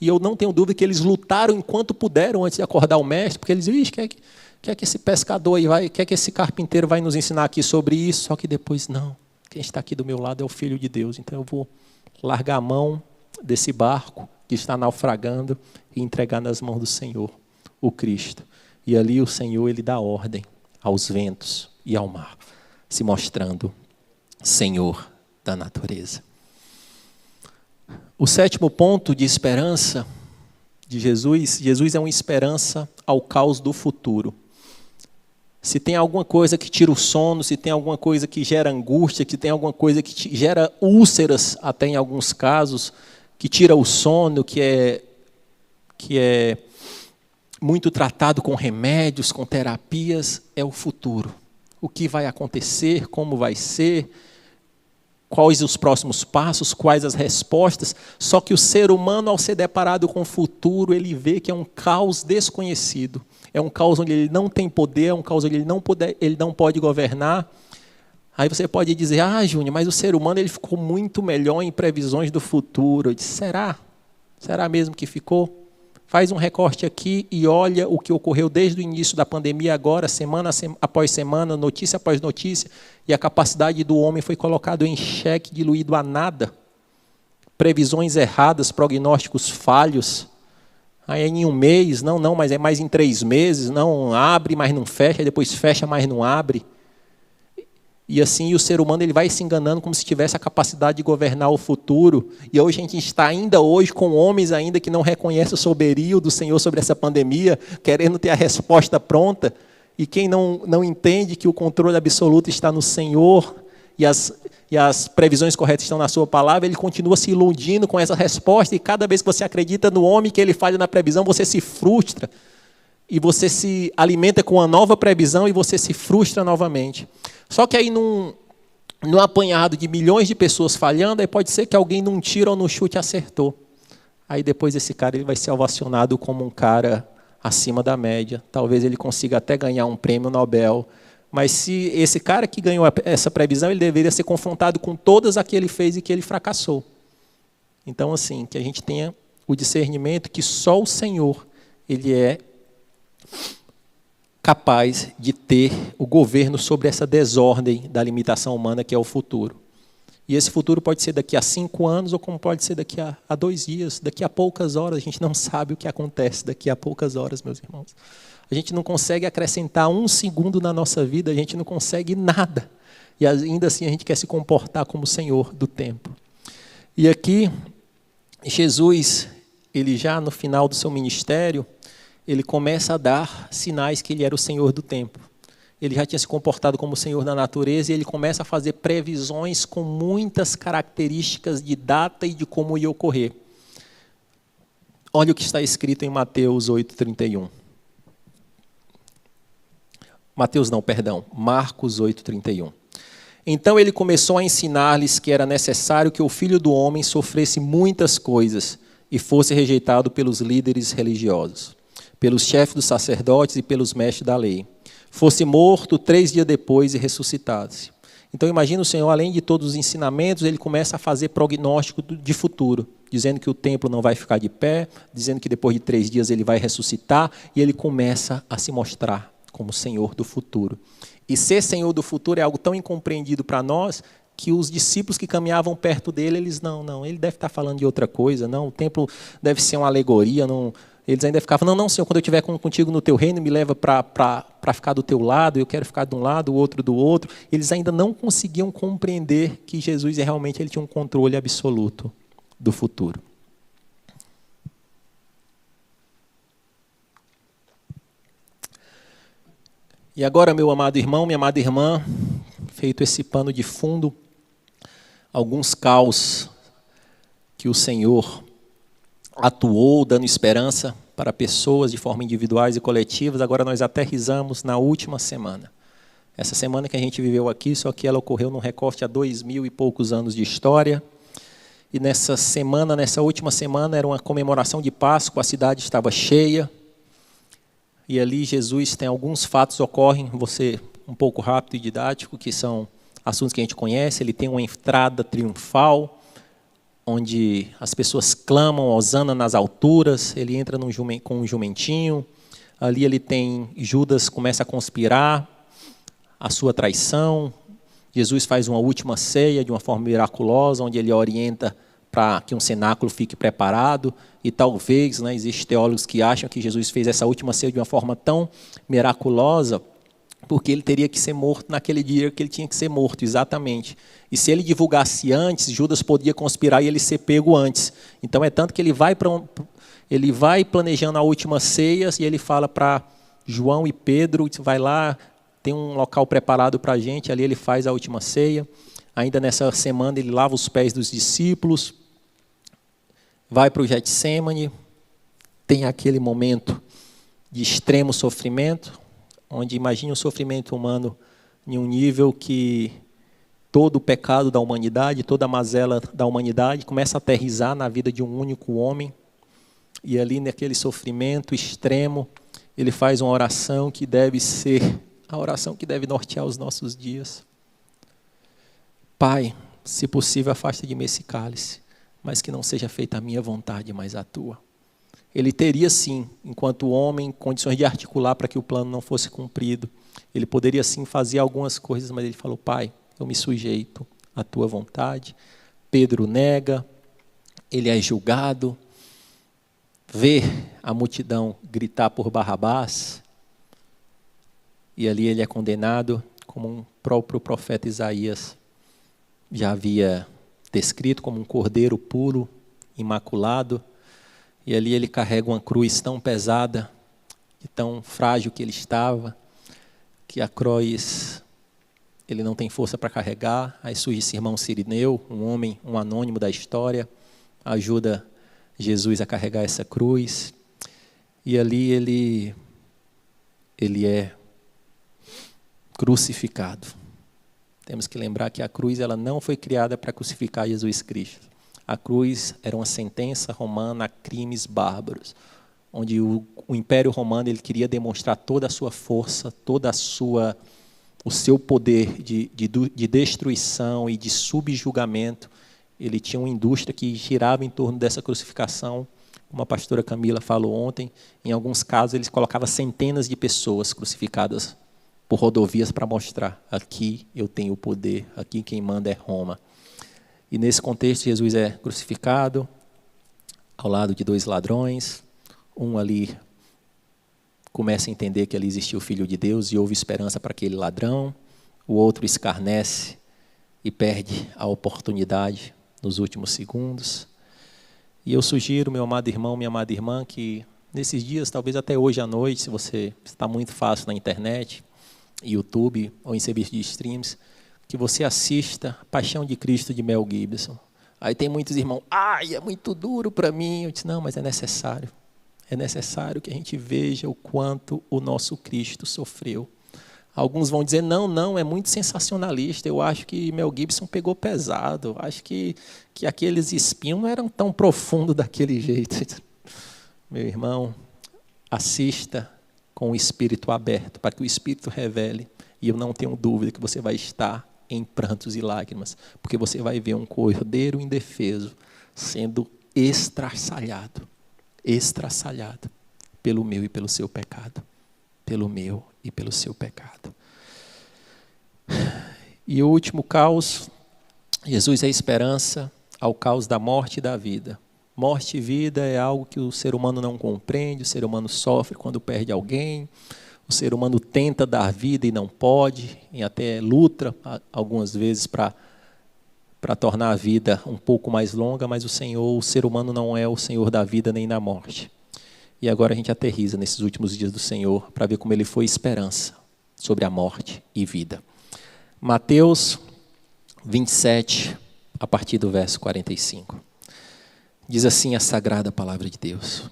S1: e eu não tenho dúvida que eles lutaram enquanto puderam antes de acordar o mestre, porque eles diziam, quer que esse pescador aí quer que esse carpinteiro vai nos ensinar aqui sobre isso, só que depois não. Quem está aqui do meu lado é o Filho de Deus, então eu vou largar a mão desse barco que está naufragando e entregar nas mãos do Senhor, o Cristo. E ali o Senhor ele dá ordem aos ventos e ao mar, se mostrando Senhor da natureza. O sétimo ponto de esperança de Jesus é uma esperança ao caos do futuro. Se tem alguma coisa que tira o sono, se tem alguma coisa que gera angústia, que tem alguma coisa que gera úlceras, até em alguns casos, que tira o sono, que é muito tratado com remédios, com terapias, é o futuro. O que vai acontecer, como vai ser, quais os próximos passos, quais as respostas. Só que o ser humano, ao ser deparado com o futuro, ele vê que é um caos desconhecido. É um caos onde ele não tem poder, é um caos onde ele não pode governar. Aí você pode dizer, Júnior, mas o ser humano ele ficou muito melhor em previsões do futuro. Eu disse, será? Será mesmo que ficou? Faz um recorte aqui e olha o que ocorreu desde o início da pandemia agora, semana após semana, notícia após notícia, e a capacidade do homem foi colocado em xeque, diluído a nada. Previsões erradas, prognósticos falhos. Aí em um mês, não, mas é mais em 3 meses, não, abre, mas não fecha, depois fecha, mas não abre. E assim o ser humano ele vai se enganando como se tivesse a capacidade de governar o futuro. E hoje a gente está ainda hoje com homens ainda que não reconhecem o soberio do Senhor sobre essa pandemia, querendo ter a resposta pronta. E quem não entende que o controle absoluto está no Senhor e as previsões corretas estão na sua palavra, ele continua se iludindo com essa resposta. E cada vez que você acredita no homem que ele falha na previsão, você se frustra. E você se alimenta com uma nova previsão e você se frustra novamente. Só que aí, num apanhado de milhões de pessoas falhando, aí pode ser que alguém num tiro ou num chute acertou. Aí depois esse cara ele vai ser ovacionado como um cara acima da média. Talvez ele consiga até ganhar um prêmio Nobel. Mas se esse cara que ganhou essa previsão, ele deveria ser confrontado com todas as que ele fez e que ele fracassou. Então, assim, que a gente tenha o discernimento que só o Senhor ele é capaz de ter o governo sobre essa desordem da limitação humana que é o futuro. E esse futuro pode ser daqui a 5 anos ou como pode ser daqui a 2 dias, daqui a poucas horas. A gente não sabe o que acontece daqui a poucas horas, meus irmãos. A gente não consegue acrescentar 1 segundo na nossa vida, a gente não consegue nada. E ainda assim a gente quer se comportar como o Senhor do tempo. E aqui, Jesus, ele já no final do seu ministério, ele começa a dar sinais que ele era o Senhor do tempo. Ele já tinha se comportado como o Senhor da natureza e ele começa a fazer previsões com muitas características de data e de como ia ocorrer. Olha o que está escrito em Mateus 8:31. Marcos 8:31. Então ele começou a ensinar-lhes que era necessário que o Filho do Homem sofresse muitas coisas e fosse rejeitado pelos líderes religiosos, pelos chefes dos sacerdotes e pelos mestres da lei. Fosse morto 3 dias depois e ressuscitasse. Então imagina o Senhor, além de todos os ensinamentos, ele começa a fazer prognóstico de futuro, dizendo que o templo não vai ficar de pé, dizendo que depois de 3 dias ele vai ressuscitar, e ele começa a se mostrar como Senhor do futuro. E ser Senhor do futuro é algo tão incompreendido para nós, que os discípulos que caminhavam perto dele, eles não, ele deve estar falando de outra coisa, não, o templo deve ser uma alegoria, não. Eles ainda ficavam, não, Senhor, quando eu estiver contigo no teu reino, me leva para ficar do teu lado, eu quero ficar de um lado, o outro do outro. Eles ainda não conseguiam compreender que Jesus realmente ele tinha um controle absoluto do futuro. E agora, meu amado irmão, minha amada irmã, feito esse pano de fundo, alguns caos que o Senhor atuou, dando esperança para pessoas de forma individuais e coletivas. Agora nós aterrissamos na última semana. Essa semana que a gente viveu aqui, só que ela ocorreu num recorte a 2000 e poucos anos de história. E nessa última semana, era uma comemoração de Páscoa, a cidade estava cheia. E ali Jesus tem alguns fatos ocorrem, vou ser um pouco rápido e didático, que são assuntos que a gente conhece. Ele tem uma entrada triunfal, onde as pessoas clamam, hosana nas alturas, ele entra com um jumentinho, ali ele tem, Judas começa a conspirar a sua traição, Jesus faz uma última ceia de uma forma miraculosa, onde ele orienta para que um cenáculo fique preparado, e talvez, existem teólogos que acham que Jesus fez essa última ceia de uma forma tão miraculosa, porque ele teria que ser morto naquele dia que ele tinha que ser morto, exatamente. E se ele divulgasse antes, Judas podia conspirar e ele ser pego antes. Então é tanto que ele vai planejando a última ceia e ele fala para João e Pedro, vai lá, tem um local preparado para a gente, ali ele faz a última ceia. Ainda nessa semana ele lava os pés dos discípulos, vai para o Getsêmani, tem aquele momento de extremo sofrimento, onde imagine o sofrimento humano em um nível que todo o pecado da humanidade, toda a mazela da humanidade começa a aterrissar na vida de um único homem. E ali naquele sofrimento extremo, ele faz uma oração que deve ser a oração que deve nortear os nossos dias. Pai, se possível, afasta de mim esse cálice, mas que não seja feita a minha vontade, mas a tua. Ele teria sim, enquanto homem, condições de articular para que o plano não fosse cumprido. Ele poderia sim fazer algumas coisas, mas ele falou, Pai, eu me sujeito à tua vontade. Pedro nega, ele é julgado, vê a multidão gritar por Barrabás, e ali ele é condenado, como um próprio profeta Isaías já havia descrito, como um cordeiro puro, imaculado, e ali ele carrega uma cruz tão pesada, e tão frágil que ele estava, que a cruz ele não tem força para carregar. Aí surge esse irmão Cirineu, um homem, um anônimo da história, ajuda Jesus a carregar essa cruz, e ali ele é crucificado. Temos que lembrar que a cruz ela não foi criada para crucificar Jesus Cristo. A cruz era uma sentença romana a crimes bárbaros, onde o Império Romano ele queria demonstrar toda a sua força, o seu poder de destruição e de subjugamento. Ele tinha uma indústria que girava em torno dessa crucificação. Como a pastora Camila falou ontem, em alguns casos eles colocavam centenas de pessoas crucificadas por rodovias para mostrar, aqui eu tenho o poder, aqui quem manda é Roma. E nesse contexto Jesus é crucificado ao lado de dois ladrões, um ali começa a entender que ali existia o Filho de Deus e houve esperança para aquele ladrão, o outro escarnece e perde a oportunidade nos últimos segundos. E eu sugiro, meu amado irmão, minha amada irmã, que nesses dias, talvez até hoje à noite, se você está muito fácil na internet, YouTube ou em serviço de streams, que você assista Paixão de Cristo de Mel Gibson. Aí tem muitos irmãos, é muito duro para mim. Eu disse, não, mas é necessário. É necessário que a gente veja o quanto o nosso Cristo sofreu. Alguns vão dizer, não, é muito sensacionalista. Eu acho que Mel Gibson pegou pesado. Eu acho que aqueles espinhos não eram tão profundos daquele jeito. Meu irmão, assista com o espírito aberto, para que o Espírito revele. E eu não tenho dúvida que você vai estar em prantos e lágrimas, porque você vai ver um cordeiro indefeso sendo estraçalhado pelo meu e pelo seu pecado. Pelo meu e pelo seu pecado. E o último caos, Jesus é a esperança ao caos da morte e da vida. Morte e vida é algo que o ser humano não compreende, o ser humano sofre quando perde alguém, o ser humano tenta dar vida e não pode, e até luta algumas vezes para tornar a vida um pouco mais longa, mas o ser humano não é o Senhor da vida nem da morte. E agora a gente aterriza nesses últimos dias do Senhor para ver como ele foi esperança sobre a morte e vida. Mateus 27, a partir do verso 45. Diz assim a sagrada palavra de Deus.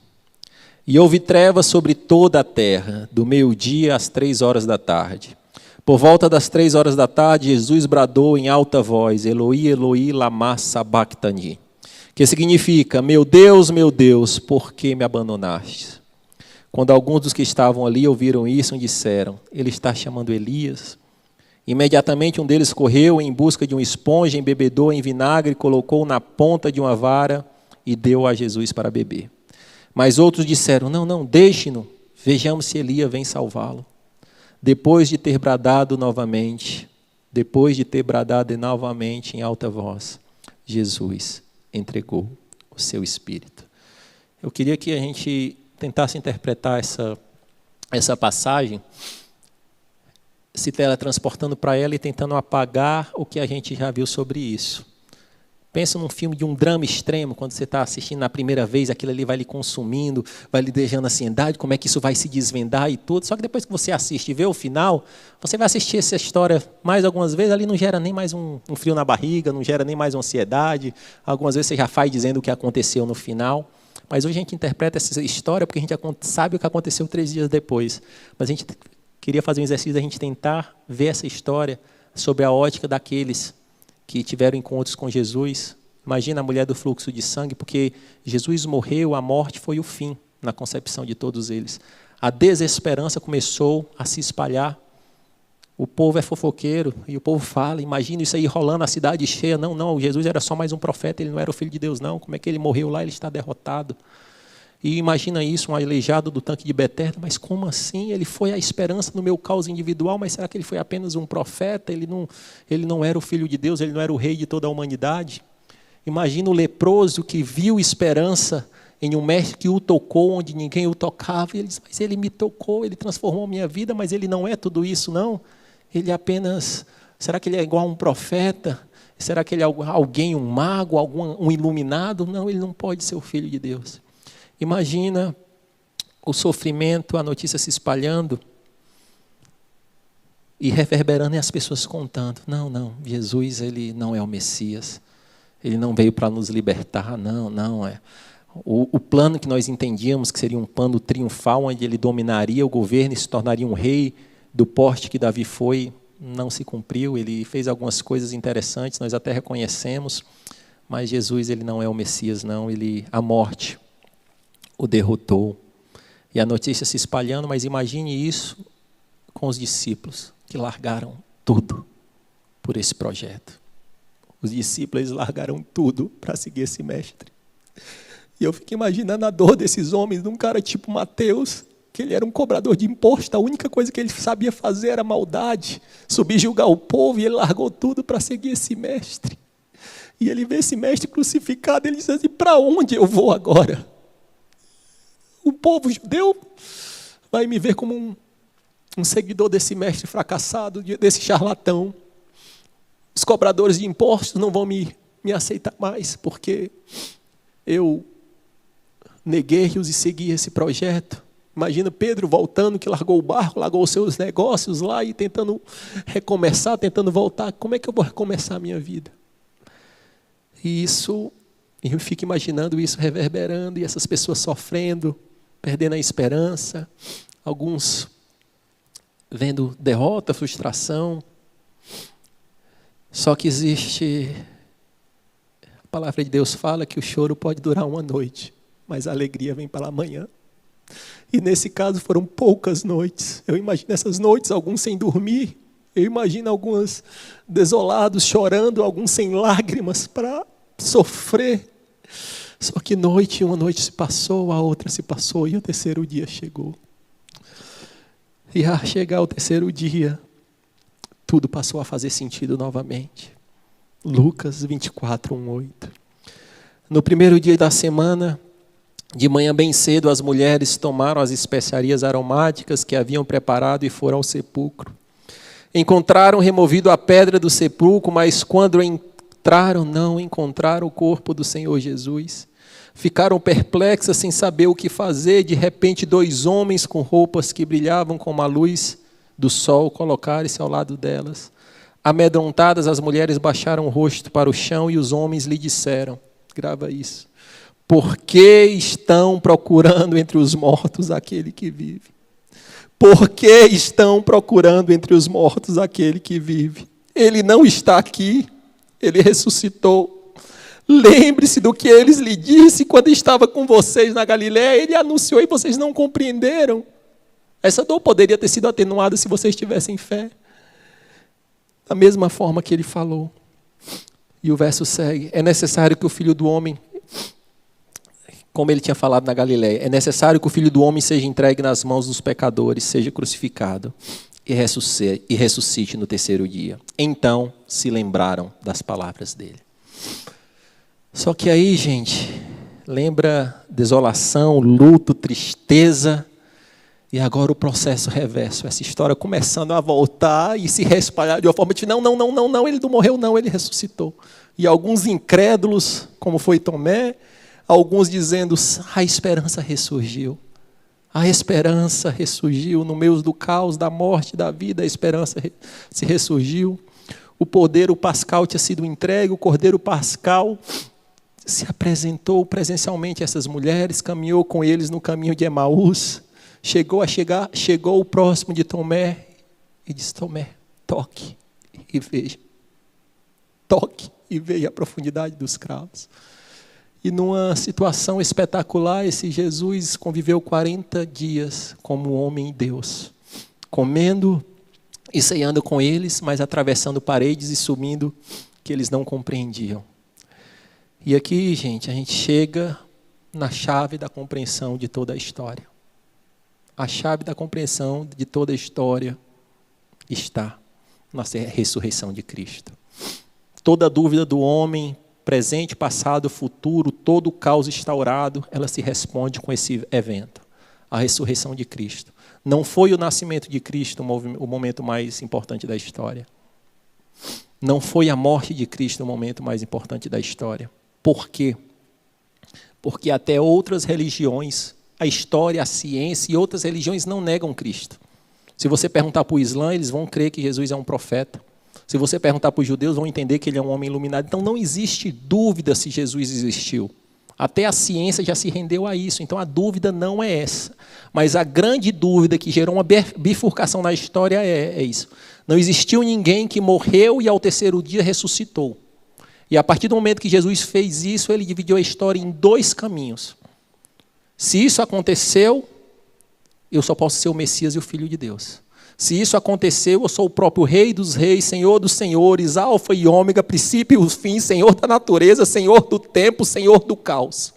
S1: E houve trevas sobre toda a terra, do meio-dia às 3 horas da tarde. Por volta das 3 horas da tarde, Jesus bradou em alta voz, Eloi, Eloi, lama sabachthani, que significa, meu Deus, por que me abandonaste? Quando alguns dos que estavam ali ouviram isso, disseram, ele está chamando Elias. Imediatamente um deles correu em busca de uma esponja, embebedou em vinagre, colocou na ponta de uma vara e deu a Jesus para beber. Mas outros disseram, não, deixe-no, vejamos se Elias vem salvá-lo. Depois de ter bradado novamente em alta voz, Jesus entregou o seu espírito. Eu queria que a gente tentasse interpretar essa passagem, se teletransportando para ela e tentando apagar o que a gente já viu sobre isso. Pensa num filme de um drama extremo, quando você está assistindo na primeira vez, aquilo ali vai lhe consumindo, vai lhe deixando ansiedade, como é que isso vai se desvendar e tudo. Só que depois que você assiste e vê o final, você vai assistir essa história mais algumas vezes, ali não gera nem mais um frio na barriga, não gera nem mais uma ansiedade. Algumas vezes você já faz dizendo o que aconteceu no final. Mas hoje a gente interpreta essa história porque a gente sabe o que aconteceu 3 dias depois. Mas a gente queria fazer um exercício da gente tentar ver essa história sobre a ótica daqueles que tiveram encontros com Jesus. Imagina a mulher do fluxo de sangue, porque Jesus morreu, a morte foi o fim na concepção de todos eles. A desesperança começou a se espalhar O povo é fofoqueiro e o povo fala, imagina isso aí rolando, a cidade cheia. Não, Jesus era só mais um profeta, ele não era o filho de Deus, não. Como é que ele morreu lá, ele está derrotado? E imagina isso, um aleijado do tanque de Betesda, mas como assim? Ele foi a esperança no meu caos individual, mas será que ele foi apenas um profeta? Ele não era o filho de Deus, ele não era o rei de toda a humanidade? Imagina o leproso que viu esperança em um mestre que o tocou onde ninguém o tocava, e ele diz, mas ele me tocou, ele transformou a minha vida, mas ele não é tudo isso, não. Ele apenas, será que ele é igual a um profeta? Será que ele é alguém, um mago, um iluminado? Não, ele não pode ser o filho de Deus. Imagina o sofrimento, a notícia se espalhando e reverberando e as pessoas contando. Não, Jesus ele não é o Messias. Ele não veio para nos libertar, não é. O plano que nós entendíamos que seria um plano triunfal, onde ele dominaria o governo e se tornaria um rei do porte que Davi foi, não se cumpriu. Ele fez algumas coisas interessantes, nós até reconhecemos, mas Jesus ele não é o Messias, não. A morte o derrotou. E a notícia se espalhando, mas imagine isso com os discípulos, que largaram tudo por esse projeto. Os discípulos eles largaram tudo para seguir esse mestre. E eu fico imaginando a dor desses homens, de um cara tipo Mateus, que ele era um cobrador de imposto, a única coisa que ele sabia fazer era maldade, subjugar o povo, e ele largou tudo para seguir esse mestre. E ele vê esse mestre crucificado, ele diz assim, para onde eu vou agora? O povo judeu vai me ver como um seguidor desse mestre fracassado, desse charlatão. Os cobradores de impostos não vão me aceitar mais, porque eu neguei-os e segui esse projeto. Imagina Pedro voltando, que largou o barco, largou os seus negócios lá e tentando recomeçar, tentando voltar. Como é que eu vou recomeçar a minha vida? E eu fico imaginando isso reverberando e essas pessoas sofrendo, perdendo a esperança, alguns vendo derrota, frustração. Só que a palavra de Deus fala que o choro pode durar uma noite, mas a alegria vem pela manhã. E nesse caso foram poucas noites. Eu imagino essas noites, alguns sem dormir. Eu imagino alguns desolados, chorando, alguns sem lágrimas para sofrer. Só que uma noite se passou, a outra se passou e o terceiro dia chegou. E a chegar o terceiro dia, tudo passou a fazer sentido novamente. Lucas 24, 1-8. No primeiro dia da semana, de manhã bem cedo, as mulheres tomaram as especiarias aromáticas que haviam preparado e foram ao sepulcro. Encontraram removido a pedra do sepulcro, mas quando entraram, não encontraram o corpo do Senhor Jesus. Ficaram perplexas sem saber o que fazer. De repente, 2 homens com roupas que brilhavam como a luz do sol colocaram-se ao lado delas. Amedrontadas, as mulheres baixaram o rosto para o chão e os homens lhe disseram, grava isso, por que estão procurando entre os mortos aquele que vive? Por que estão procurando entre os mortos aquele que vive? Ele não está aqui, ele ressuscitou. Lembre-se do que ele lhe disse quando estava com vocês na Galiléia. Ele anunciou e vocês não compreenderam. Essa dor poderia ter sido atenuada se vocês tivessem fé. Da mesma forma que ele falou. E o verso segue. É necessário que o Filho do Homem, como ele tinha falado na Galiléia, é necessário que o Filho do Homem seja entregue nas mãos dos pecadores, seja crucificado e ressuscite no terceiro dia. Então se lembraram das palavras dele. Só que aí, gente, lembra desolação, luto, tristeza, e agora o processo reverso, essa história começando a voltar e se espalhar de uma forma de não, ele não morreu não, ele ressuscitou. E alguns incrédulos, como foi Tomé, alguns dizendo, a esperança ressurgiu. A esperança ressurgiu no meio do caos, da morte, da vida, a esperança se ressurgiu. O cordeiro pascal tinha sido entregue, o cordeiro pascal se apresentou presencialmente a essas mulheres, caminhou com eles no caminho de Emaús, chegou o próximo de Tomé e disse, Tomé, toque e veja. Toque e veja a profundidade dos cravos. E numa situação espetacular, esse Jesus conviveu 40 dias como homem e Deus, comendo e ceando com eles, mas atravessando paredes e subindo que eles não compreendiam. E aqui, gente, a gente chega na chave da compreensão de toda a história. A chave da compreensão de toda a história está na ressurreição de Cristo. Toda dúvida do homem, presente, passado, futuro, todo o caos instaurado, ela se responde com esse evento, a ressurreição de Cristo. Não foi o nascimento de Cristo o momento mais importante da história. Não foi a morte de Cristo o momento mais importante da história. Por quê? Porque até outras religiões, a história, a ciência e outras religiões não negam Cristo. Se você perguntar para o Islã, eles vão crer que Jesus é um profeta. Se você perguntar para os judeus, vão entender que ele é um homem iluminado. Então não existe dúvida se Jesus existiu. Até a ciência já se rendeu a isso. Então a dúvida não é essa. Mas a grande dúvida que gerou uma bifurcação na história é isso. Não existiu ninguém que morreu e ao terceiro dia ressuscitou. E a partir do momento que Jesus fez isso, ele dividiu a história em dois caminhos. Se isso aconteceu, eu só posso ser o Messias e o Filho de Deus. Se isso aconteceu, eu sou o próprio Rei dos Reis, Senhor dos Senhores, Alfa e Ômega, princípio e fim, Senhor da natureza, Senhor do tempo, Senhor do caos.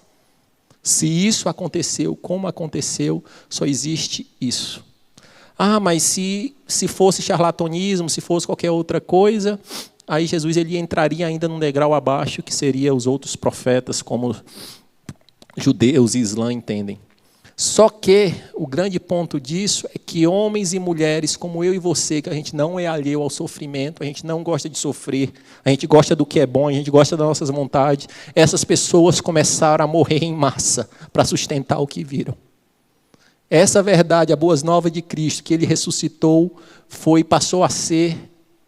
S1: Se isso aconteceu, como aconteceu, só existe isso. Ah, mas se fosse charlatanismo, se fosse qualquer outra coisa, aí Jesus ele entraria ainda num degrau abaixo, que seria os outros profetas, como judeus e islã entendem. Só que o grande ponto disso é que homens e mulheres como eu e você, que a gente não é alheio ao sofrimento, a gente não gosta de sofrer, a gente gosta do que é bom, a gente gosta das nossas vontades, essas pessoas começaram a morrer em massa para sustentar o que viram. Essa verdade, a boas novas de Cristo, que ele ressuscitou, passou a ser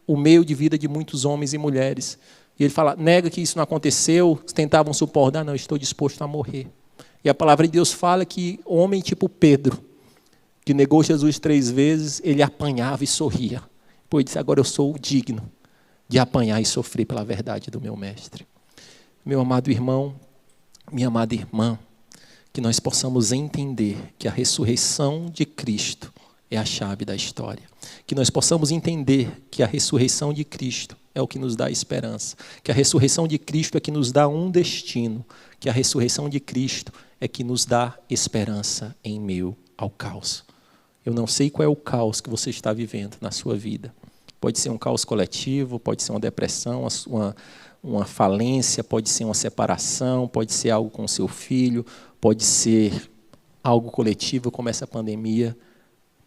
S1: o meio de vida de muitos homens e mulheres. E ele fala, nega que isso não aconteceu, tentavam suportar, não, estou disposto a morrer. E a palavra de Deus fala que homem tipo Pedro, que negou Jesus 3 vezes, ele apanhava e sorria. Pois disse, agora eu sou digno de apanhar e sofrer pela verdade do meu mestre. Meu amado irmão, minha amada irmã, que nós possamos entender que a ressurreição de Cristo é a chave da história. Que nós possamos entender que a ressurreição de Cristo é o que nos dá esperança. Que a ressurreição de Cristo é que nos dá um destino. Que a ressurreição de Cristo é que nos dá esperança em meio ao caos. Eu não sei qual é o caos que você está vivendo na sua vida. Pode ser um caos coletivo, pode ser uma depressão, uma falência, pode ser uma separação, pode ser algo com seu filho, pode ser algo coletivo como essa pandemia,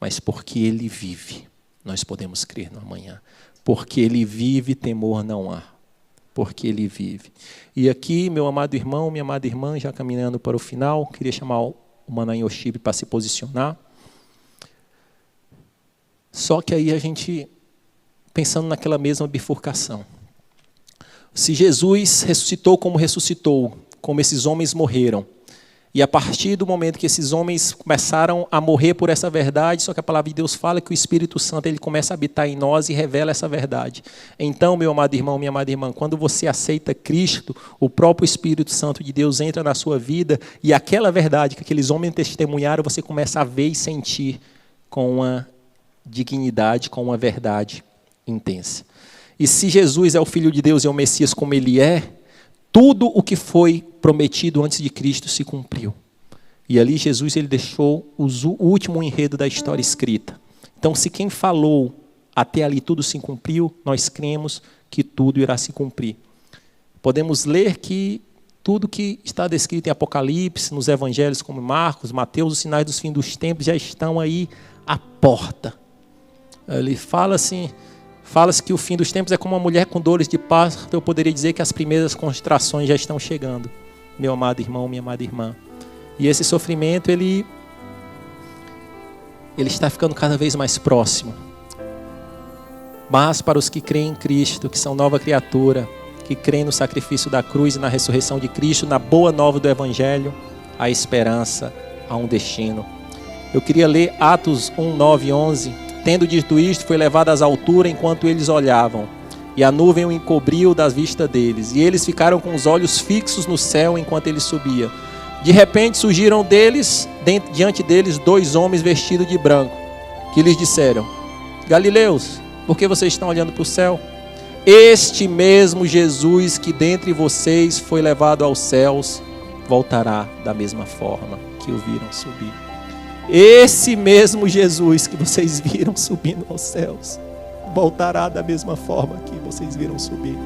S1: mas porque ele vive, nós podemos crer no amanhã. Porque ele vive, temor não há. Porque ele vive. E aqui, meu amado irmão, minha amada irmã, já caminhando para o final, queria chamar o Manan Yoshibe para se posicionar. Só que aí a gente, pensando naquela mesma bifurcação. Se Jesus ressuscitou como ressuscitou, como esses homens morreram, e a partir do momento que esses homens começaram a morrer por essa verdade, só que a palavra de Deus fala que o Espírito Santo ele começa a habitar em nós e revela essa verdade. Então, meu amado irmão, minha amada irmã, quando você aceita Cristo, o próprio Espírito Santo de Deus entra na sua vida e aquela verdade que aqueles homens testemunharam, você começa a ver e sentir com uma dignidade, com uma verdade intensa. E se Jesus é o Filho de Deus e é o Messias como ele é, tudo o que foi prometido antes de Cristo se cumpriu. E ali Jesus ele deixou o último enredo da história escrita. Então, se quem falou até ali tudo se cumpriu, nós cremos que tudo irá se cumprir. Podemos ler que tudo que está descrito em Apocalipse, nos evangelhos como Marcos, Mateus, os sinais dos fins dos tempos já estão aí à porta. Ele fala assim... Fala-se que o fim dos tempos é como uma mulher com dores de parto. Eu poderia dizer que as primeiras contrações já estão chegando. Meu amado irmão, minha amada irmã. E esse sofrimento, ele está ficando cada vez mais próximo. Mas para os que creem em Cristo, que são nova criatura, que creem no sacrifício da cruz e na ressurreição de Cristo, na boa nova do Evangelho, há esperança, há um destino. Eu queria ler Atos 1, 9 e 11. Tendo dito isto, foi levado às alturas enquanto eles olhavam, e a nuvem o encobriu das vistas deles, e eles ficaram com os olhos fixos no céu enquanto ele subia. De repente surgiram diante deles 2 homens vestidos de branco, que lhes disseram: Galileus, Por que vocês estão olhando para o céu? Este mesmo Jesus que dentre vocês foi levado aos céus, voltará da mesma forma que o viram subir. Esse mesmo Jesus que vocês viram subindo aos céus, voltará da mesma forma que vocês viram subir.